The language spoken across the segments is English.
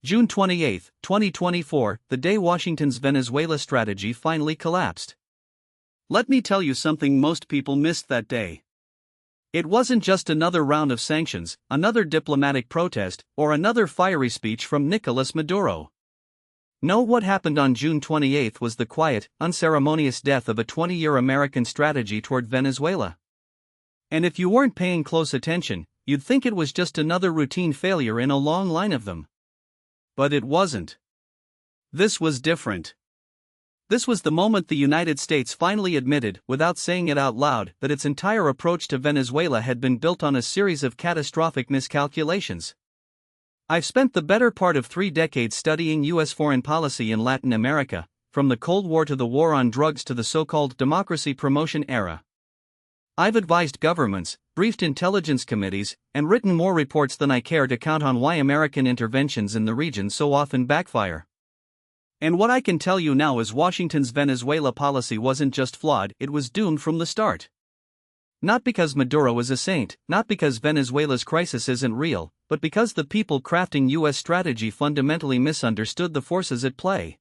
June 28, 2024, the day Washington's Venezuela strategy finally collapsed. Let me tell you something most people missed that day. It wasn't just another round of sanctions, another diplomatic protest, or another fiery speech from Nicolas Maduro. No, what happened on June 28 was the quiet, unceremonious death of a 20-year American strategy toward Venezuela. And if you weren't paying close attention, you'd think it was just another routine failure in a long line of them. But it wasn't. This was different. This was the moment the United States finally admitted, without saying it out loud, that its entire approach to Venezuela had been built on a series of catastrophic miscalculations. I've spent the better part of 3 decades studying U.S. foreign policy in Latin America, from the Cold War to the war on drugs to the so-called democracy promotion era. I've advised governments, briefed intelligence committees, and written more reports than I care to count on why American interventions in the region so often backfire. And what I can tell you now is Washington's Venezuela policy wasn't just flawed, it was doomed from the start. Not because Maduro is a saint, not because Venezuela's crisis isn't real, but because the people crafting U.S. strategy fundamentally misunderstood the forces at play.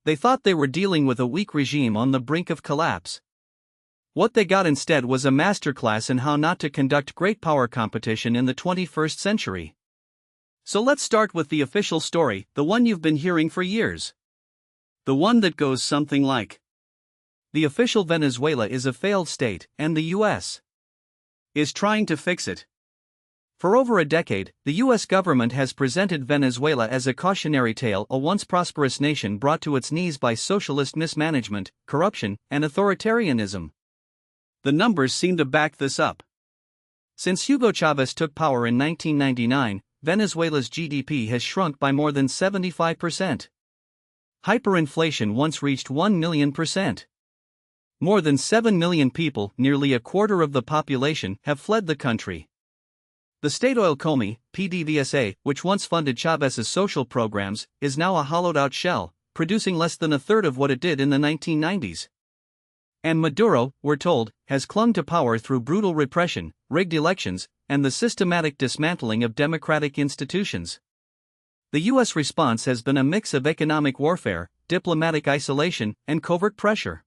They thought they were dealing with a weak regime on the brink of collapse. What they got instead was a masterclass in how not to conduct great power competition in the 21st century. So let's start with the official story, the one you've been hearing for years. The one that goes something like: the official Venezuela is a failed state, and the U.S. is trying to fix it. For over a decade, the U.S. government has presented Venezuela as a cautionary tale, a once prosperous nation brought to its knees by socialist mismanagement, corruption, and authoritarianism. The numbers seem to back this up. Since Hugo Chavez took power in 1999, Venezuela's GDP has shrunk by more than 75%. Hyperinflation once reached 1 million%. More than 7 million people, nearly a quarter of the population, have fled the country. The state oil company, PDVSA, which once funded Chavez's social programs, is now a hollowed-out shell, producing less than a third of what it did in the 1990s. And Maduro, we're told, has clung to power through brutal repression, rigged elections, and the systematic dismantling of democratic institutions. The U.S. response has been a mix of economic warfare, diplomatic isolation, and covert pressure.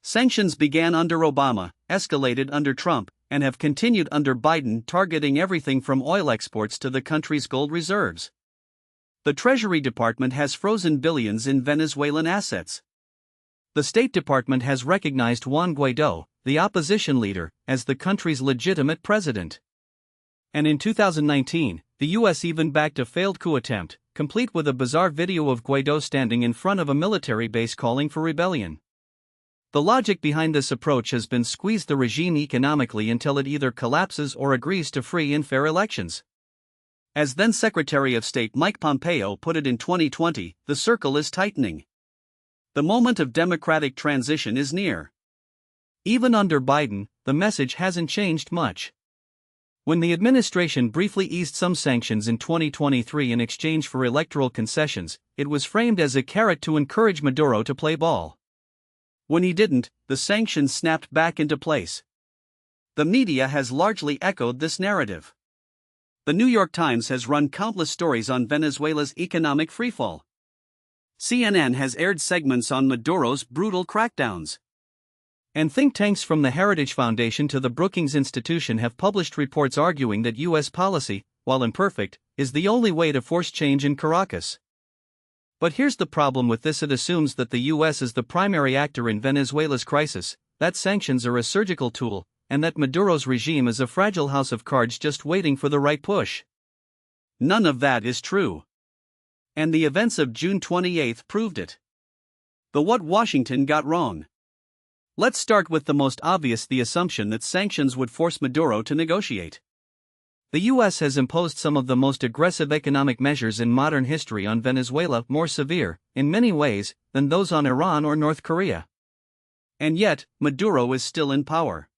Sanctions began under Obama, escalated under Trump, and have continued under Biden, targeting everything from oil exports to the country's gold reserves. The Treasury Department has frozen billions in Venezuelan assets. The State Department has recognized Juan Guaidó, the opposition leader, as the country's legitimate president. And in 2019, the U.S. even backed a failed coup attempt, complete with a bizarre video of Guaidó standing in front of a military base calling for rebellion. The logic behind this approach has been squeeze the regime economically until it either collapses or agrees to free and fair elections. As then Secretary of State Mike Pompeo put it in 2020, the circle is tightening. The moment of democratic transition is near. Even under Biden, the message hasn't changed much. When the administration briefly eased some sanctions in 2023 in exchange for electoral concessions, it was framed as a carrot to encourage Maduro to play ball. When he didn't, the sanctions snapped back into place. The media has largely echoed this narrative. The New York Times has run countless stories on Venezuela's economic freefall. CNN has aired segments on Maduro's brutal crackdowns. And think tanks from the Heritage Foundation to the Brookings Institution have published reports arguing that U.S. policy, while imperfect, is the only way to force change in Caracas. But here's the problem with this: it assumes that the U.S. is the primary actor in Venezuela's crisis, that sanctions are a surgical tool, and that Maduro's regime is a fragile house of cards just waiting for the right push. None of that is true. And the events of June 28 proved it. But what Washington got wrong? Let's start with the most obvious: the assumption that sanctions would force Maduro to negotiate. The U.S. has imposed some of the most aggressive economic measures in modern history on Venezuela, more severe, in many ways, than those on Iran or North Korea. And yet, Maduro is still in power.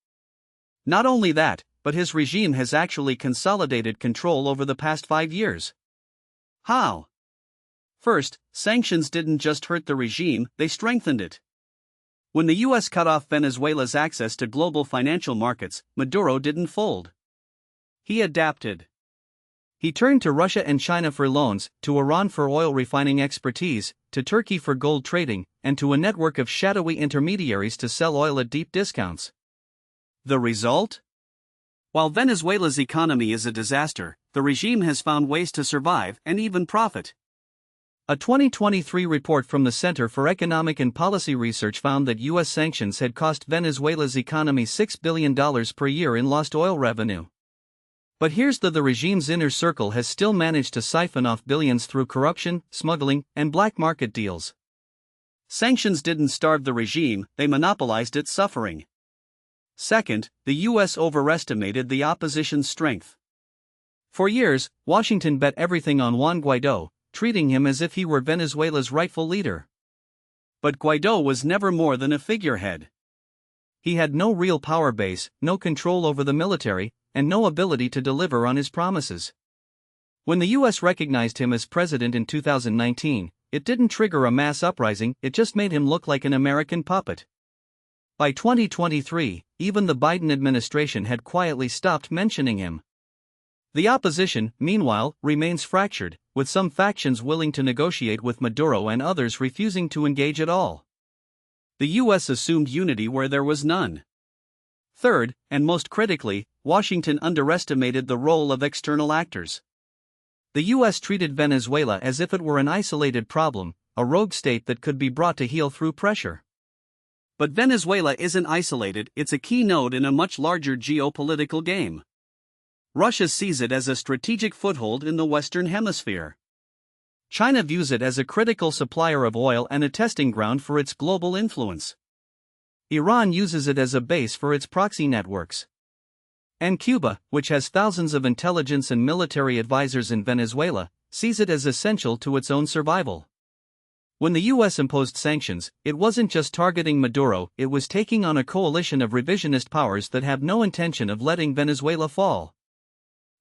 Not only that, but his regime has actually consolidated control over the past 5 years. How? First, sanctions didn't just hurt the regime, they strengthened it. When the U.S. cut off Venezuela's access to global financial markets, Maduro didn't fold. He adapted. He turned to Russia and China for loans, to Iran for oil refining expertise, to Turkey for gold trading, and to a network of shadowy intermediaries to sell oil at deep discounts. The result? While Venezuela's economy is a disaster, the regime has found ways to survive and even profit. A 2023 report from the Center for Economic and Policy Research found that U.S. sanctions had cost Venezuela's economy $6 billion per year in lost oil revenue. But here's the regime's inner circle has still managed to siphon off billions through corruption, smuggling, and black market deals. Sanctions didn't starve the regime, they monopolized its suffering. Second, the U.S. overestimated the opposition's strength. For years, Washington bet everything on Juan Guaidó, treating him as if he were Venezuela's rightful leader. But Guaidó was never more than a figurehead. He had no real power base, no control over the military, and no ability to deliver on his promises. When the U.S. recognized him as president in 2019, it didn't trigger a mass uprising, it just made him look like an American puppet. By 2023, even the Biden administration had quietly stopped mentioning him. The opposition, meanwhile, remains fractured, with some factions willing to negotiate with Maduro and others refusing to engage at all. The U.S. assumed unity where there was none. Third, and most critically, Washington underestimated the role of external actors. The U.S. treated Venezuela as if it were an isolated problem, a rogue state that could be brought to heel through pressure. But Venezuela isn't isolated, it's a key node in a much larger geopolitical game. Russia sees it as a strategic foothold in the Western Hemisphere. China views it as a critical supplier of oil and a testing ground for its global influence. Iran uses it as a base for its proxy networks. And Cuba, which has thousands of intelligence and military advisors in Venezuela, sees it as essential to its own survival. When the U.S. imposed sanctions, it wasn't just targeting Maduro, it was taking on a coalition of revisionist powers that have no intention of letting Venezuela fall.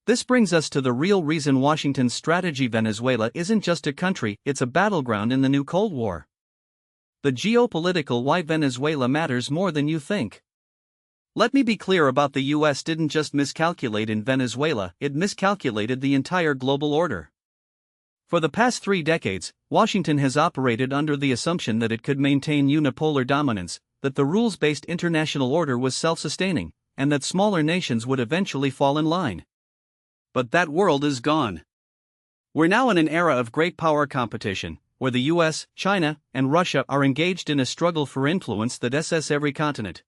This brings us to the real reason Washington's strategy. Venezuela isn't just a country, it's a battleground in the new Cold War. The geopolitical why Venezuela matters more than you think. Let me be clear about the U.S. didn't just miscalculate in Venezuela, it miscalculated the entire global order. For the past 3 decades, Washington has operated under the assumption that it could maintain unipolar dominance, that the rules-based international order was self-sustaining, and that smaller nations would eventually fall in line. But that world is gone. We're now in an era of great power competition, where the US, China, and Russia are engaged in a struggle for influence that assesses every continent.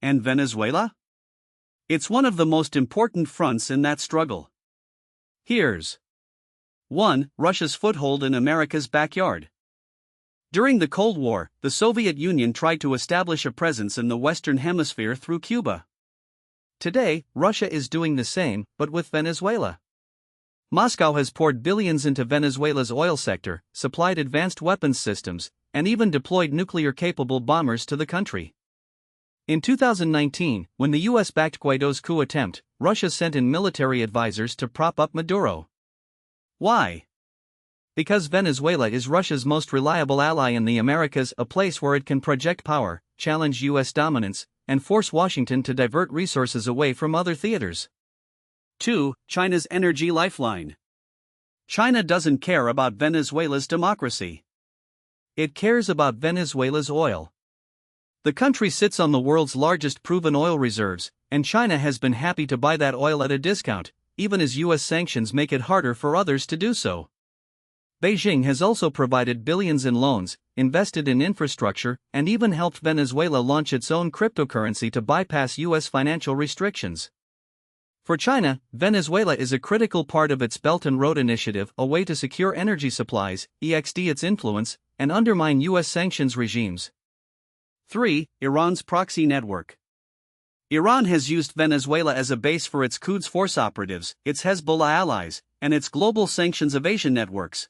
And Venezuela? It's one of the most important fronts in that struggle. Here's 1. Russia's foothold in America's backyard. During the Cold War, the Soviet Union tried to establish a presence in the Western Hemisphere through Cuba. Today, Russia is doing the same, but with Venezuela. Moscow has poured billions into Venezuela's oil sector, supplied advanced weapons systems, and even deployed nuclear-capable bombers to the country. In 2019, when the U.S. backed Guaidó's coup attempt, Russia sent in military advisors to prop up Maduro. Why? Because Venezuela is Russia's most reliable ally in the Americas, a place where it can project power, challenge U.S. dominance, and force Washington to divert resources away from other theaters. 2. China's energy lifeline. China doesn't care about Venezuela's democracy. It cares about Venezuela's oil. The country sits on the world's largest proven oil reserves, and China has been happy to buy that oil at a discount, even as U.S. sanctions make it harder for others to do so. Beijing has also provided billions in loans, invested in infrastructure, and even helped Venezuela launch its own cryptocurrency to bypass U.S. financial restrictions. For China, Venezuela is a critical part of its Belt and Road Initiative, a way to secure energy supplies, extend its influence, and undermine U.S. sanctions regimes. 3. Iran's proxy network. Iran has used Venezuela as a base for its Quds Force operatives, its Hezbollah allies, and its global sanctions evasion networks.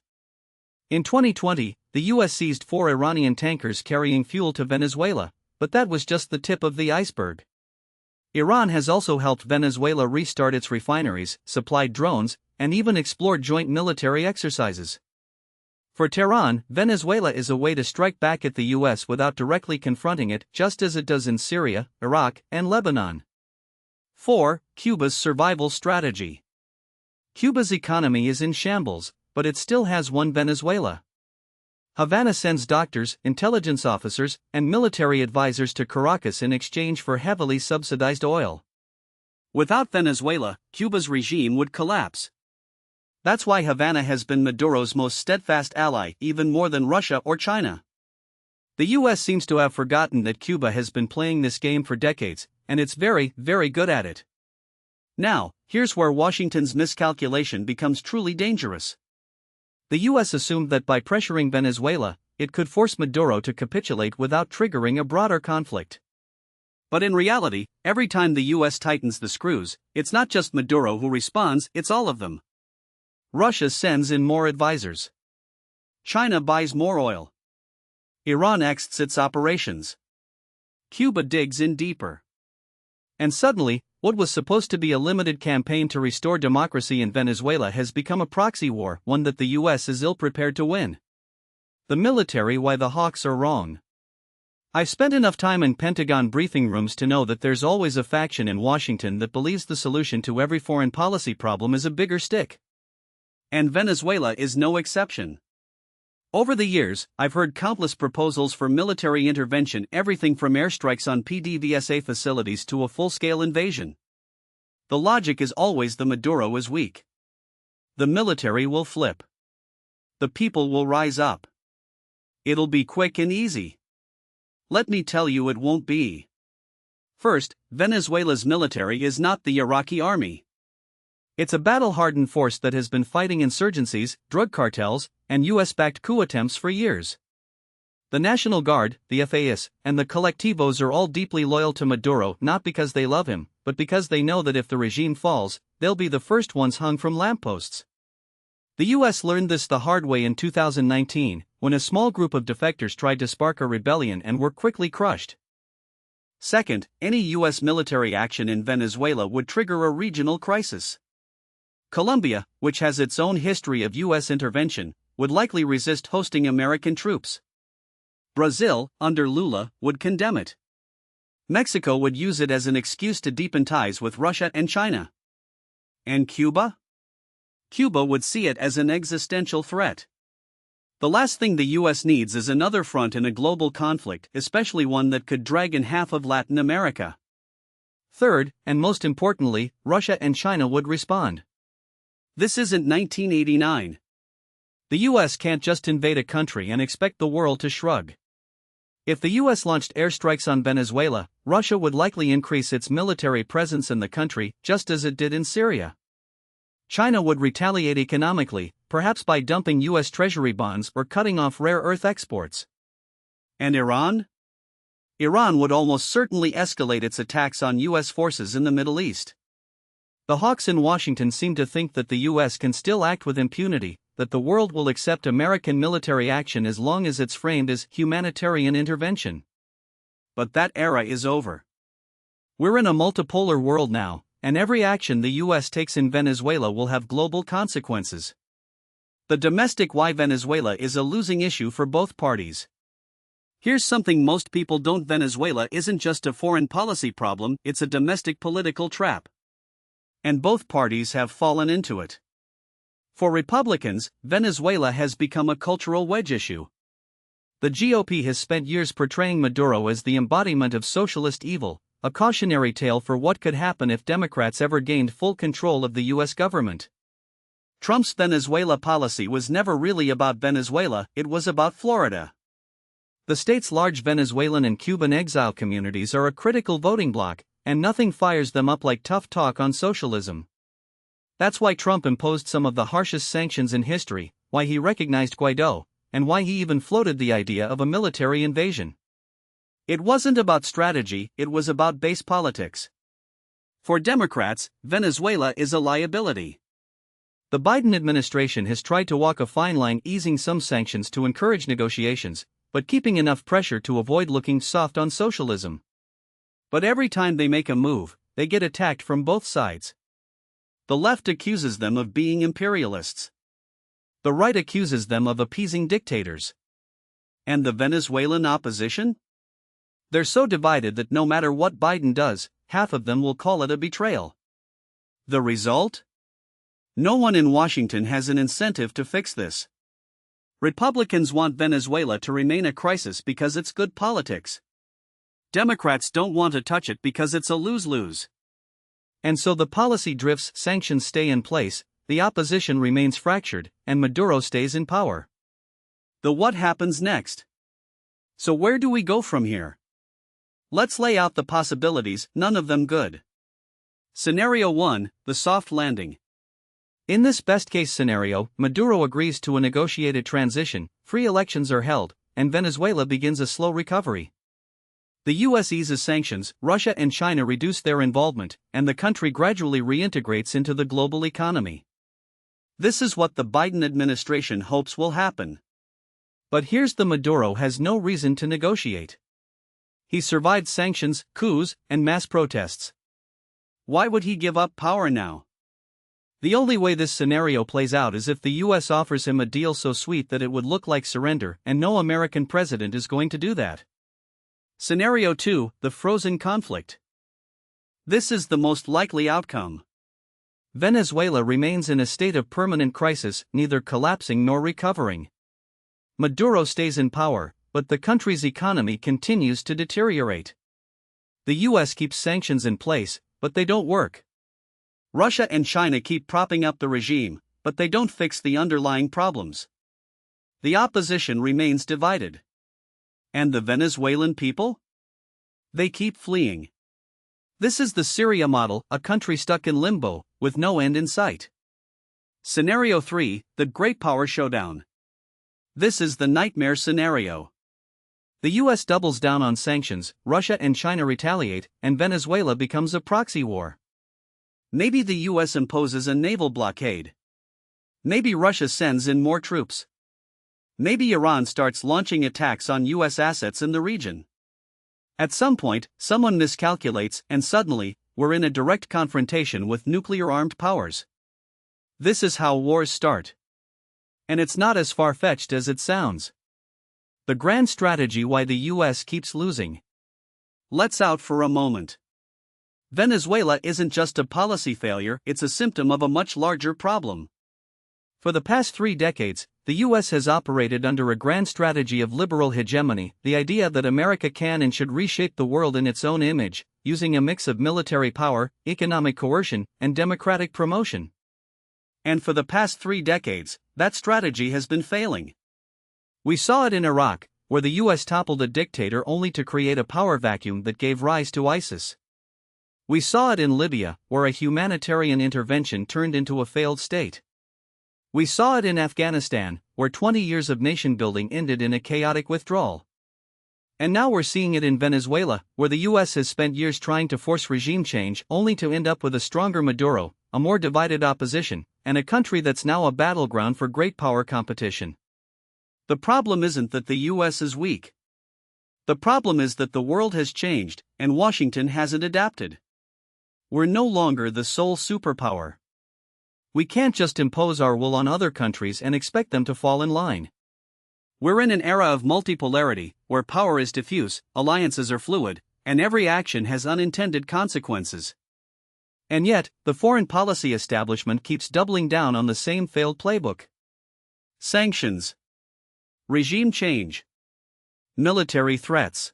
In 2020, the U.S. seized 4 Iranian tankers carrying fuel to Venezuela, but that was just the tip of the iceberg. Iran has also helped Venezuela restart its refineries, supplied drones, and even explored joint military exercises. For Tehran, Venezuela is a way to strike back at the U.S. without directly confronting it, just as it does in Syria, Iraq, and Lebanon. 4. Cuba's survival strategy. Cuba's economy is in shambles, but it still has one Venezuela. Havana sends doctors, intelligence officers, and military advisors to Caracas in exchange for heavily subsidized oil. Without Venezuela, Cuba's regime would collapse. That's why Havana has been Maduro's most steadfast ally, even more than Russia or China. The US seems to have forgotten that Cuba has been playing this game for decades, and it's very, very good at it. Now, here's where Washington's miscalculation becomes truly dangerous. The US assumed that by pressuring Venezuela, it could force Maduro to capitulate without triggering a broader conflict. But in reality, every time the US tightens the screws, it's not just Maduro who responds, it's all of them. Russia sends in more advisors. China buys more oil. Iran exits its operations. Cuba digs in deeper. And suddenly, what was supposed to be a limited campaign to restore democracy in Venezuela has become a proxy war, one that the US is ill-prepared to win. The military, why the hawks are wrong. I've spent enough time in Pentagon briefing rooms to know that there's always a faction in Washington that believes the solution to every foreign policy problem is a bigger stick. And Venezuela is no exception. Over the years, I've heard countless proposals for military intervention, everything from airstrikes on PDVSA facilities to a full-scale invasion. The logic is always the Maduro is weak. The military will flip. The people will rise up. It'll be quick and easy. Let me tell you, it won't be. First, Venezuela's military is not the Iraqi army. It's a battle-hardened force that has been fighting insurgencies, drug cartels, and US-backed coup attempts for years. The National Guard, the FAS, and the Colectivos are all deeply loyal to Maduro, not because they love him, but because they know that if the regime falls, they'll be the first ones hung from lampposts. The US learned this the hard way in 2019, when a small group of defectors tried to spark a rebellion and were quickly crushed. Second, any US military action in Venezuela would trigger a regional crisis. Colombia, which has its own history of US intervention, would likely resist hosting American troops. Brazil, under Lula, would condemn it. Mexico would use it as an excuse to deepen ties with Russia and China. And Cuba? Cuba would see it as an existential threat. The last thing the US needs is another front in a global conflict, especially one that could drag in half of Latin America. Third, and most importantly, Russia and China would respond. This isn't 1989. The US can't just invade a country and expect the world to shrug. If the US launched airstrikes on Venezuela, Russia would likely increase its military presence in the country, just as it did in Syria. China would retaliate economically, perhaps by dumping US Treasury bonds or cutting off rare earth exports. And Iran? Iran would almost certainly escalate its attacks on US forces in the Middle East. The hawks in Washington seem to think that the US can still act with impunity, that the world will accept American military action as long as it's framed as humanitarian intervention. But that era is over. We're in a multipolar world now, and every action the US takes in Venezuela will have global consequences. The domestic why Venezuela is a losing issue for both parties. Here's something most people don't: Venezuela isn't just a foreign policy problem, it's a domestic political trap. And both parties have fallen into it. For Republicans, Venezuela has become a cultural wedge issue. The GOP has spent years portraying Maduro as the embodiment of socialist evil, a cautionary tale for what could happen if Democrats ever gained full control of the US government. Trump's Venezuela policy was never really about Venezuela, it was about Florida. The state's large Venezuelan and Cuban exile communities are a critical voting bloc, and nothing fires them up like tough talk on socialism. That's why Trump imposed some of the harshest sanctions in history, why he recognized Guaido, and why he even floated the idea of a military invasion. It wasn't about strategy, it was about base politics. For Democrats, Venezuela is a liability. The Biden administration has tried to walk a fine line, easing some sanctions to encourage negotiations, but keeping enough pressure to avoid looking soft on socialism. But every time they make a move, they get attacked from both sides. The left accuses them of being imperialists. The right accuses them of appeasing dictators. And the Venezuelan opposition? They're so divided that no matter what Biden does, half of them will call it a betrayal. The result? No one in Washington has an incentive to fix this. Republicans want Venezuela to remain a crisis because it's good politics. Democrats don't want to touch it because it's a lose-lose. And so the policy drifts, sanctions stay in place, the opposition remains fractured, and Maduro stays in power. The what happens next? So where do we go from here? Let's lay out the possibilities, none of them good. Scenario 1, the soft landing. In this best-case scenario, Maduro agrees to a negotiated transition, free elections are held, and Venezuela begins a slow recovery. The US eases sanctions, Russia and China reduce their involvement, and the country gradually reintegrates into the global economy. This is what the Biden administration hopes will happen. But here's the: Maduro has no reason to negotiate. He survived sanctions, coups, and mass protests. Why would he give up power now? The only way this scenario plays out is if the US offers him a deal so sweet that it would look like surrender, and no American president is going to do that. Scenario 2, the frozen conflict. This is the most likely outcome. Venezuela remains in a state of permanent crisis, neither collapsing nor recovering. Maduro stays in power, but the country's economy continues to deteriorate. The US keeps sanctions in place, but they don't work. Russia and China keep propping up the regime, but they don't fix the underlying problems. The opposition remains divided. And the Venezuelan people? They keep fleeing. This is the Syria model, a country stuck in limbo, with no end in sight. Scenario 3, the Great Power Showdown. This is the nightmare scenario. The US doubles down on sanctions, Russia and China retaliate, and Venezuela becomes a proxy war. Maybe the US imposes a naval blockade. Maybe Russia sends in more troops. Maybe Iran starts launching attacks on US assets in the region. At some point, someone miscalculates, and suddenly, we're in a direct confrontation with nuclear-armed powers. This is how wars start. And it's not as far-fetched as it sounds. The grand strategy why the US keeps losing. Let's out for a moment. Venezuela isn't just a policy failure, it's a symptom of a much larger problem. For the past 3 decades, the US has operated under a grand strategy of liberal hegemony, the idea that America can and should reshape the world in its own image, using a mix of military power, economic coercion, and democratic promotion. And for the past 3 decades, that strategy has been failing. We saw it in Iraq, where the US toppled a dictator only to create a power vacuum that gave rise to ISIS. We saw it in Libya, where a humanitarian intervention turned into a failed state. We saw it in Afghanistan, where 20 years of nation-building ended in a chaotic withdrawal. And now we're seeing it in Venezuela, where the US has spent years trying to force regime change only to end up with a stronger Maduro, a more divided opposition, and a country that's now a battleground for great power competition. The problem isn't that the US is weak. The problem is that the world has changed, and Washington hasn't adapted. We're no longer the sole superpower. We can't just impose our will on other countries and expect them to fall in line. We're in an era of multipolarity, where power is diffuse, alliances are fluid, and every action has unintended consequences. And yet, the foreign policy establishment keeps doubling down on the same failed playbook. Sanctions. Regime change. Military threats.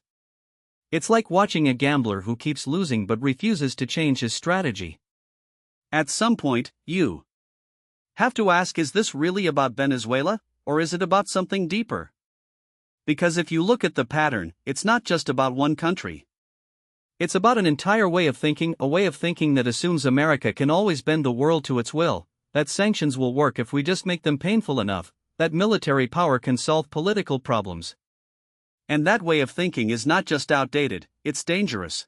It's like watching a gambler who keeps losing but refuses to change his strategy. At some point, you have to ask, is this really about Venezuela, or is it about something deeper? Because if you look at the pattern, it's not just about one country. It's about an entire way of thinking, a way of thinking that assumes America can always bend the world to its will, that sanctions will work if we just make them painful enough, that military power can solve political problems. And that way of thinking is not just outdated, it's dangerous.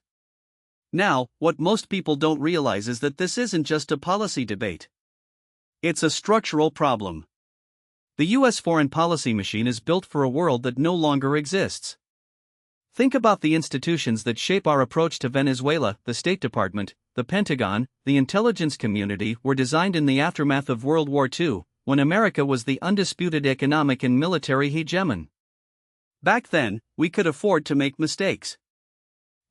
Now, what most people don't realize is that this isn't just a policy debate. It's a structural problem. The US foreign policy machine is built for a world that no longer exists. Think about the institutions that shape our approach to Venezuela. The State Department, the Pentagon, the intelligence community were designed in the aftermath of World War II, when America was the undisputed economic and military hegemon. Back then, we could afford to make mistakes.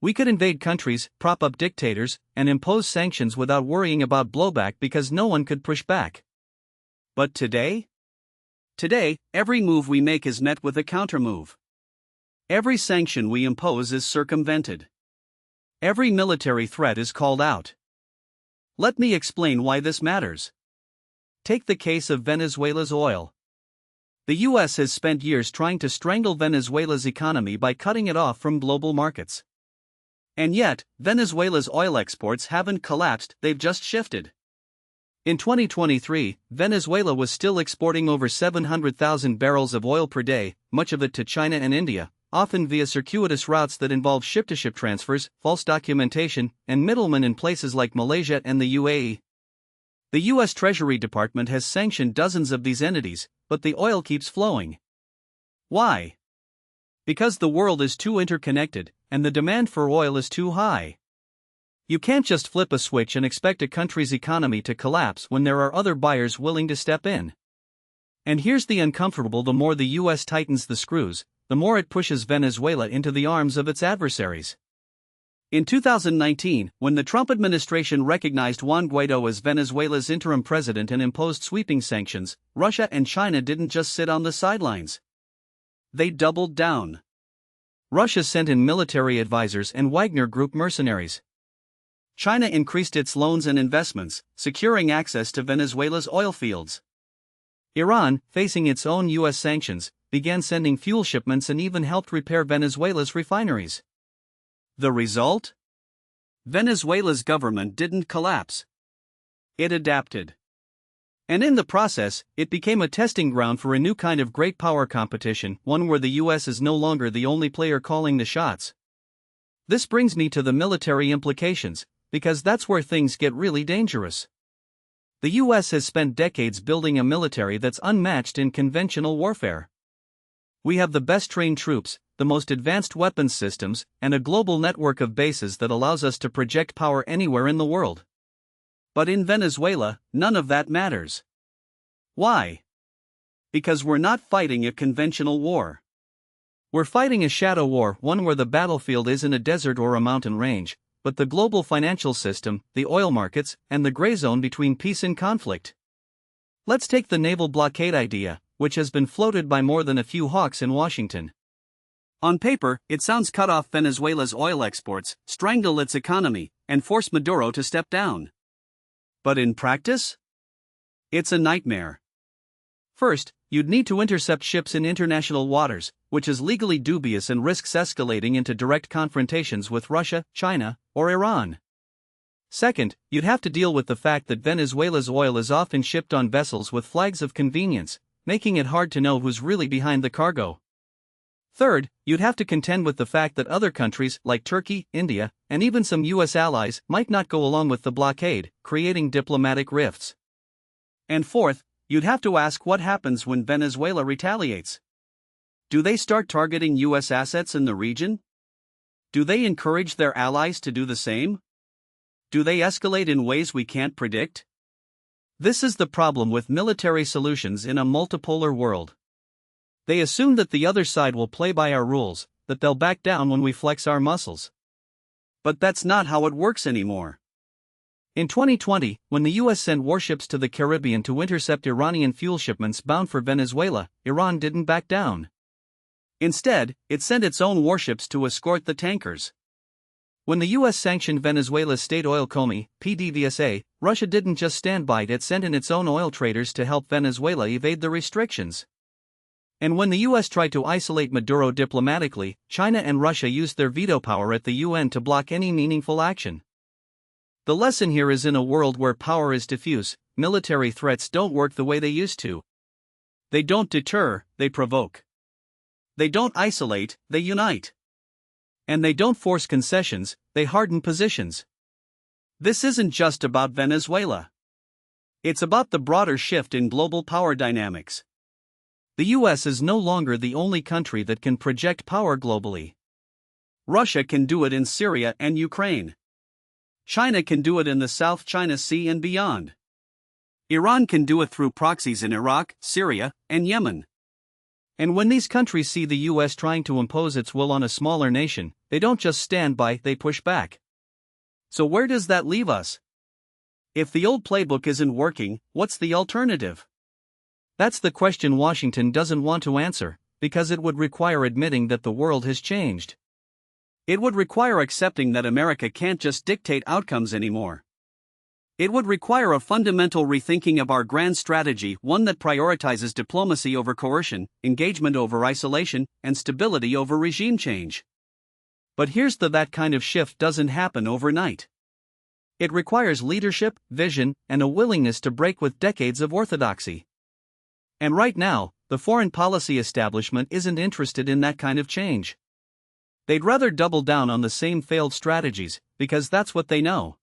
We could invade countries, prop up dictators, and impose sanctions without worrying about blowback because no one could push back. But today? Today, every move we make is met with a countermove. Every sanction we impose is circumvented. Every military threat is called out. Let me explain why this matters. Take the case of Venezuela's oil. The US has spent years trying to strangle Venezuela's economy by cutting it off from global markets. And yet, Venezuela's oil exports haven't collapsed, they've just shifted. In 2023, Venezuela was still exporting over 700,000 barrels of oil per day, much of it to China and India, often via circuitous routes that involve ship-to-ship transfers, false documentation, and middlemen in places like Malaysia and the UAE. The U.S. Treasury Department has sanctioned dozens of these entities, but the oil keeps flowing. Why? Because the world is too interconnected, and the demand for oil is too high. You can't just flip a switch and expect a country's economy to collapse when there are other buyers willing to step in. And here's the uncomfortable: the more the U.S. tightens the screws, the more it pushes Venezuela into the arms of its adversaries. In 2019, when the Trump administration recognized Juan Guaido as Venezuela's interim president and imposed sweeping sanctions, Russia and China didn't just sit on the sidelines. They doubled down. Russia sent in military advisors and Wagner Group mercenaries. China increased its loans and investments, securing access to Venezuela's oil fields. Iran, facing its own U.S. sanctions, began sending fuel shipments and even helped repair Venezuela's refineries. The result? Venezuela's government didn't collapse. It adapted. And in the process, it became a testing ground for a new kind of great power competition, one where the U.S. is no longer the only player calling the shots. This brings me to the military implications, because that's where things get really dangerous. The U.S. has spent decades building a military that's unmatched in conventional warfare. We have the best trained troops, the most advanced weapons systems, and a global network of bases that allows us to project power anywhere in the world. But in Venezuela, none of that matters. Why? Because we're not fighting a conventional war. We're fighting a shadow war, one where the battlefield isn't a desert or a mountain range, but the global financial system, the oil markets, and the gray zone between peace and conflict. Let's take the naval blockade idea, which has been floated by more than a few hawks in Washington. On paper, it sounds cut off Venezuela's oil exports, strangle its economy, and force Maduro to step down. But in practice? It's a nightmare. First, you'd need to intercept ships in international waters, which is legally dubious and risks escalating into direct confrontations with Russia, China, or Iran. Second, you'd have to deal with the fact that Venezuela's oil is often shipped on vessels with flags of convenience, making it hard to know who's really behind the cargo. Third, you'd have to contend with the fact that other countries like Turkey, India, and even some U.S. allies might not go along with the blockade, creating diplomatic rifts. And fourth, you'd have to ask what happens when Venezuela retaliates. Do they start targeting U.S. assets in the region? Do they encourage their allies to do the same? Do they escalate in ways we can't predict? This is the problem with military solutions in a multipolar world. They assume that the other side will play by our rules, that they'll back down when we flex our muscles. But that's not how it works anymore. In 2020, when the U.S. sent warships to the Caribbean to intercept Iranian fuel shipments bound for Venezuela, Iran didn't back down. Instead, it sent its own warships to escort the tankers. When the U.S. sanctioned Venezuela's state oil company, PDVSA, Russia didn't just stand by, it sent in its own oil traders to help Venezuela evade the restrictions. And when the U.S. tried to isolate Maduro diplomatically, China and Russia used their veto power at the UN to block any meaningful action. The lesson here is, in a world where power is diffuse, military threats don't work the way they used to. They don't deter, they provoke. They don't isolate, they unite. And they don't force concessions, they harden positions. This isn't just about Venezuela. It's about the broader shift in global power dynamics. The U.S. is no longer the only country that can project power globally. Russia can do it in Syria and Ukraine. China can do it in the South China Sea and beyond. Iran can do it through proxies in Iraq, Syria, and Yemen. And when these countries see the US trying to impose its will on a smaller nation, they don't just stand by, they push back. So where does that leave us? If the old playbook isn't working, what's the alternative? That's the question Washington doesn't want to answer, because it would require admitting that the world has changed. It would require accepting that America can't just dictate outcomes anymore. It would require a fundamental rethinking of our grand strategy, one that prioritizes diplomacy over coercion, engagement over isolation, and stability over regime change. But here's that kind of shift doesn't happen overnight. It requires leadership, vision, and a willingness to break with decades of orthodoxy. And right now, the foreign policy establishment isn't interested in that kind of change. They'd rather double down on the same failed strategies, because that's what they know.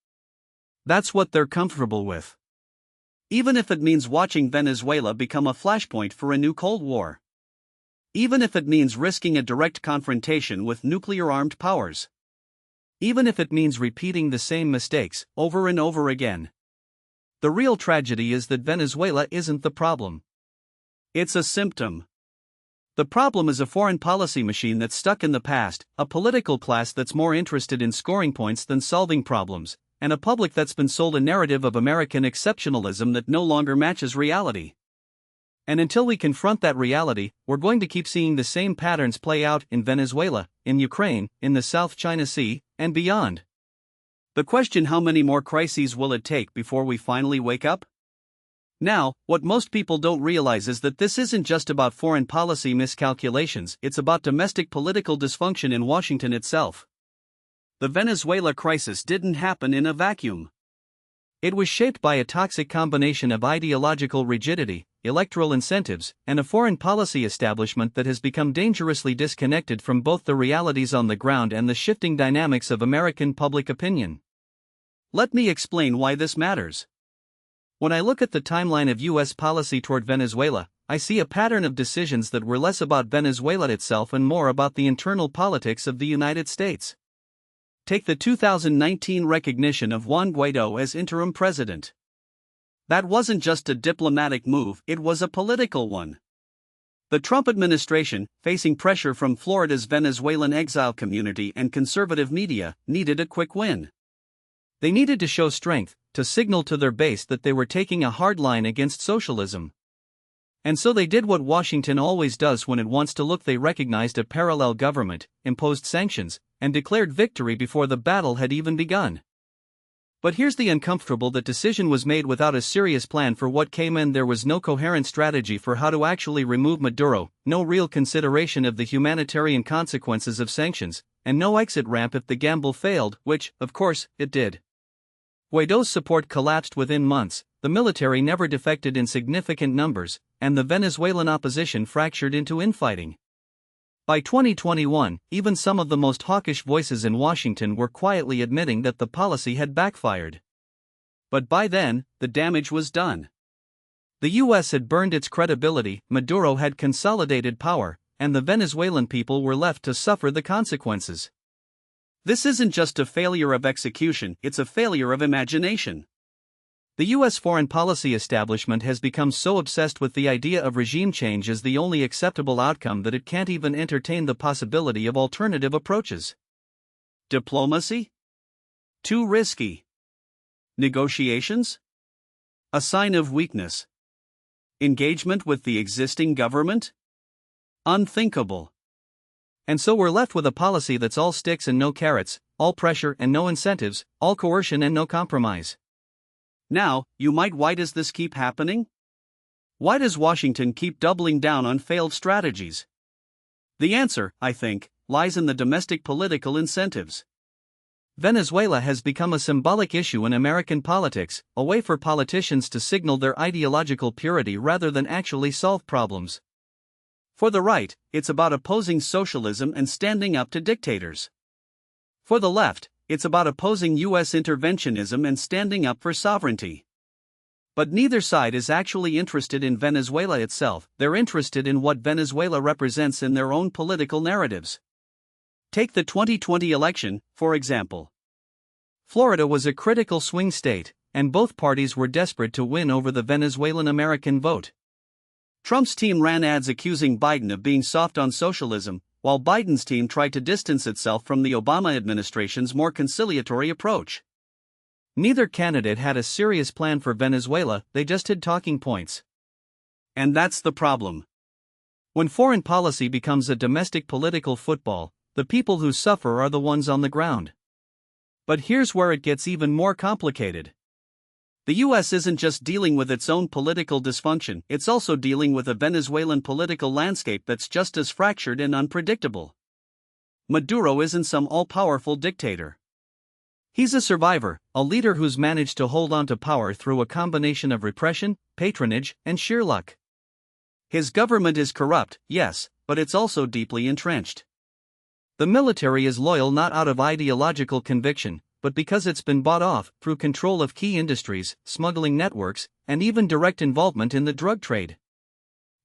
That's what they're comfortable with. Even if it means watching Venezuela become a flashpoint for a new Cold War. Even if it means risking a direct confrontation with nuclear-armed powers. Even if it means repeating the same mistakes over and over again. The real tragedy is that Venezuela isn't the problem. It's a symptom. The problem is a foreign policy machine that's stuck in the past, a political class that's more interested in scoring points than solving problems, and a public that's been sold a narrative of American exceptionalism that no longer matches reality. And until we confront that reality, we're going to keep seeing the same patterns play out in Venezuela, in Ukraine, in the South China Sea, and beyond. The question: how many more crises will it take before we finally wake up? Now, what most people don't realize is that this isn't just about foreign policy miscalculations, it's about domestic political dysfunction in Washington itself. The Venezuela crisis didn't happen in a vacuum. It was shaped by a toxic combination of ideological rigidity, electoral incentives, and a foreign policy establishment that has become dangerously disconnected from both the realities on the ground and the shifting dynamics of American public opinion. Let me explain why this matters. When I look at the timeline of U.S. policy toward Venezuela, I see a pattern of decisions that were less about Venezuela itself and more about the internal politics of the United States. Take the 2019 recognition of Juan Guaidó as interim president. That wasn't just a diplomatic move, it was a political one. The Trump administration, facing pressure from Florida's Venezuelan exile community and conservative media, needed a quick win. They needed to show strength, to signal to their base that they were taking a hard line against socialism. And so they did what Washington always does when it wants to look. They recognized a parallel government, imposed sanctions, and declared victory before the battle had even begun. But here's the uncomfortable: that decision was made without a serious plan for what came in. There was no coherent strategy for how to actually remove Maduro, no real consideration of the humanitarian consequences of sanctions, and no exit ramp if the gamble failed, which, of course, it did. Guaidó's support collapsed within months, the military never defected in significant numbers, and the Venezuelan opposition fractured into infighting. By 2021, even some of the most hawkish voices in Washington were quietly admitting that the policy had backfired. But by then, the damage was done. The U.S. had burned its credibility, Maduro had consolidated power, and the Venezuelan people were left to suffer the consequences. This isn't just a failure of execution, it's a failure of imagination. The U.S. foreign policy establishment has become so obsessed with the idea of regime change as the only acceptable outcome that it can't even entertain the possibility of alternative approaches. Diplomacy? Too risky. Negotiations? A sign of weakness. Engagement with the existing government? Unthinkable. And so we're left with a policy that's all sticks and no carrots, all pressure and no incentives, all coercion and no compromise. Now, why does this keep happening? Why does Washington keep doubling down on failed strategies? The answer, I think, lies in the domestic political incentives. Venezuela has become a symbolic issue in American politics, a way for politicians to signal their ideological purity rather than actually solve problems. For the right, it's about opposing socialism and standing up to dictators. For the left, it's about opposing U.S. interventionism and standing up for sovereignty. But neither side is actually interested in Venezuela itself, they're interested in what Venezuela represents in their own political narratives. Take the 2020 election, for example. Florida was a critical swing state, and both parties were desperate to win over the Venezuelan American vote. Trump's team ran ads accusing Biden of being soft on socialism, while Biden's team tried to distance itself from the Obama administration's more conciliatory approach. Neither candidate had a serious plan for Venezuela, they just had talking points. And that's the problem. When foreign policy becomes a domestic political football, the people who suffer are the ones on the ground. But here's where it gets even more complicated. The US isn't just dealing with its own political dysfunction, it's also dealing with a Venezuelan political landscape that's just as fractured and unpredictable. Maduro isn't some all-powerful dictator. He's a survivor, a leader who's managed to hold on to power through a combination of repression, patronage, and sheer luck. His government is corrupt, yes, but it's also deeply entrenched. The military is loyal not out of ideological conviction, but because it's been bought off through control of key industries, smuggling networks, and even direct involvement in the drug trade.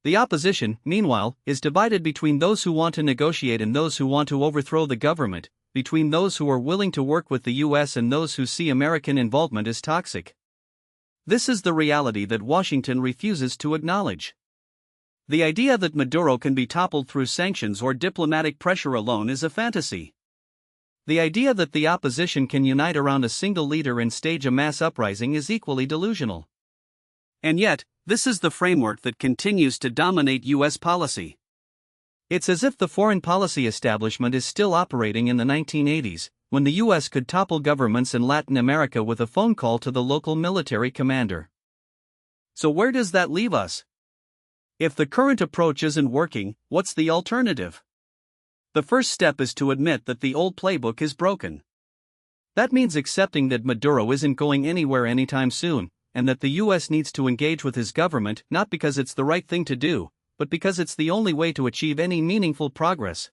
The opposition, meanwhile, is divided between those who want to negotiate and those who want to overthrow the government, between those who are willing to work with the US and those who see American involvement as toxic. This is the reality that Washington refuses to acknowledge. The idea that Maduro can be toppled through sanctions or diplomatic pressure alone is a fantasy. The idea that the opposition can unite around a single leader and stage a mass uprising is equally delusional. And yet, this is the framework that continues to dominate US policy. It's as if the foreign policy establishment is still operating in the 1980s, when the US could topple governments in Latin America with a phone call to the local military commander. So where does that leave us? If the current approach isn't working, what's the alternative? The first step is to admit that the old playbook is broken. That means accepting that Maduro isn't going anywhere anytime soon, and that the US needs to engage with his government not because it's the right thing to do, but because it's the only way to achieve any meaningful progress.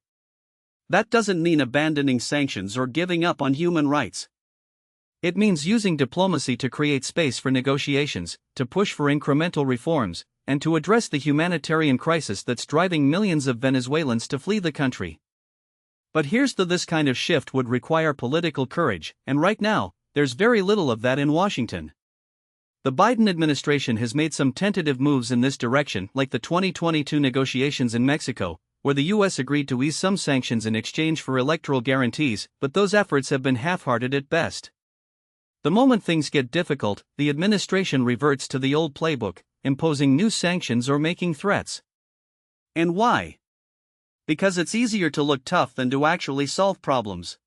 That doesn't mean abandoning sanctions or giving up on human rights. It means using diplomacy to create space for negotiations, to push for incremental reforms, and to address the humanitarian crisis that's driving millions of Venezuelans to flee the country. But this kind of shift would require political courage, and right now, there's very little of that in Washington. The Biden administration has made some tentative moves in this direction, like the 2022 negotiations in Mexico, where the US agreed to ease some sanctions in exchange for electoral guarantees, but those efforts have been half-hearted at best. The moment things get difficult, the administration reverts to the old playbook, imposing new sanctions or making threats. And why? Because it's easier to look tough than to actually solve problems.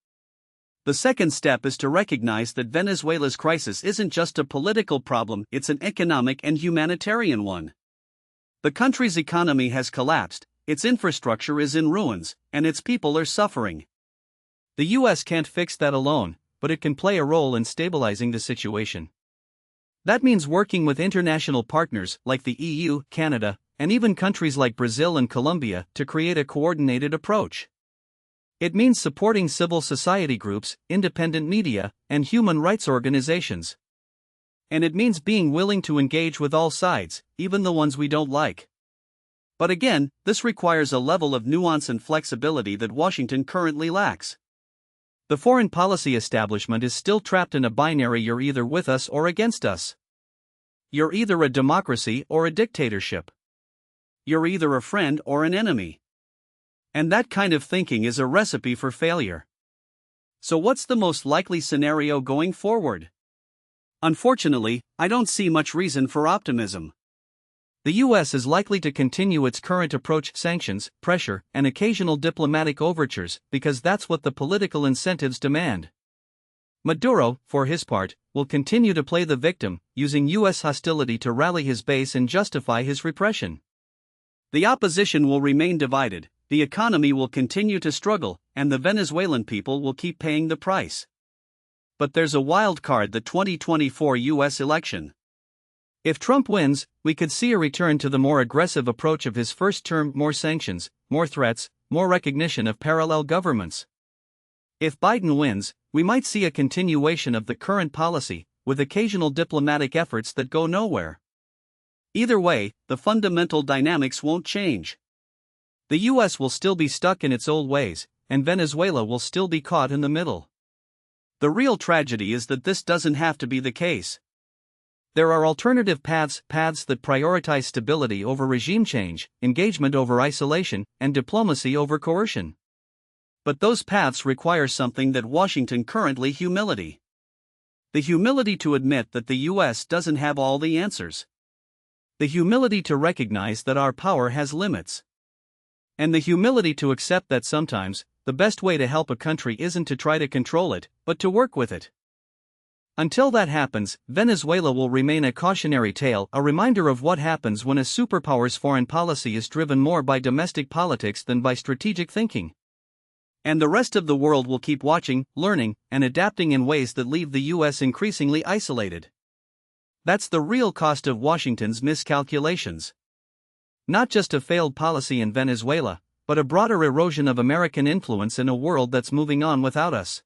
The second step is to recognize that Venezuela's crisis isn't just a political problem, it's an economic and humanitarian one. The country's economy has collapsed, its infrastructure is in ruins, and its people are suffering. The US can't fix that alone, but it can play a role in stabilizing the situation. That means working with international partners like the EU, Canada, and even countries like Brazil and Colombia to create a coordinated approach. It means supporting civil society groups, independent media, and human rights organizations. And it means being willing to engage with all sides, even the ones we don't like. But again, this requires a level of nuance and flexibility that Washington currently lacks. The foreign policy establishment is still trapped in a binary: you're either with us or against us. You're either a democracy or a dictatorship. You're either a friend or an enemy. And that kind of thinking is a recipe for failure. So what's the most likely scenario going forward? Unfortunately, I don't see much reason for optimism. The US is likely to continue its current approach: sanctions, pressure, and occasional diplomatic overtures, because that's what the political incentives demand. Maduro, for his part, will continue to play the victim, using US hostility to rally his base and justify his repression. The opposition will remain divided, the economy will continue to struggle, and the Venezuelan people will keep paying the price. But there's a wild card: the 2024 US election. If Trump wins, we could see a return to the more aggressive approach of his first term: more sanctions, more threats, more recognition of parallel governments. If Biden wins, we might see a continuation of the current policy, with occasional diplomatic efforts that go nowhere. Either way, the fundamental dynamics won't change. The US will still be stuck in its old ways, and Venezuela will still be caught in the middle. The real tragedy is that this doesn't have to be the case. There are alternative paths that prioritize stability over regime change, engagement over isolation, and diplomacy over coercion. But those paths require something that Washington currently humility. The humility to admit that the US doesn't have all the answers. The humility to recognize that our power has limits. And the humility to accept that sometimes, the best way to help a country isn't to try to control it, but to work with it. Until that happens, Venezuela will remain a cautionary tale, a reminder of what happens when a superpower's foreign policy is driven more by domestic politics than by strategic thinking. And the rest of the world will keep watching, learning, and adapting in ways that leave the US increasingly isolated. That's the real cost of Washington's miscalculations. Not just a failed policy in Venezuela, but a broader erosion of American influence in a world that's moving on without us.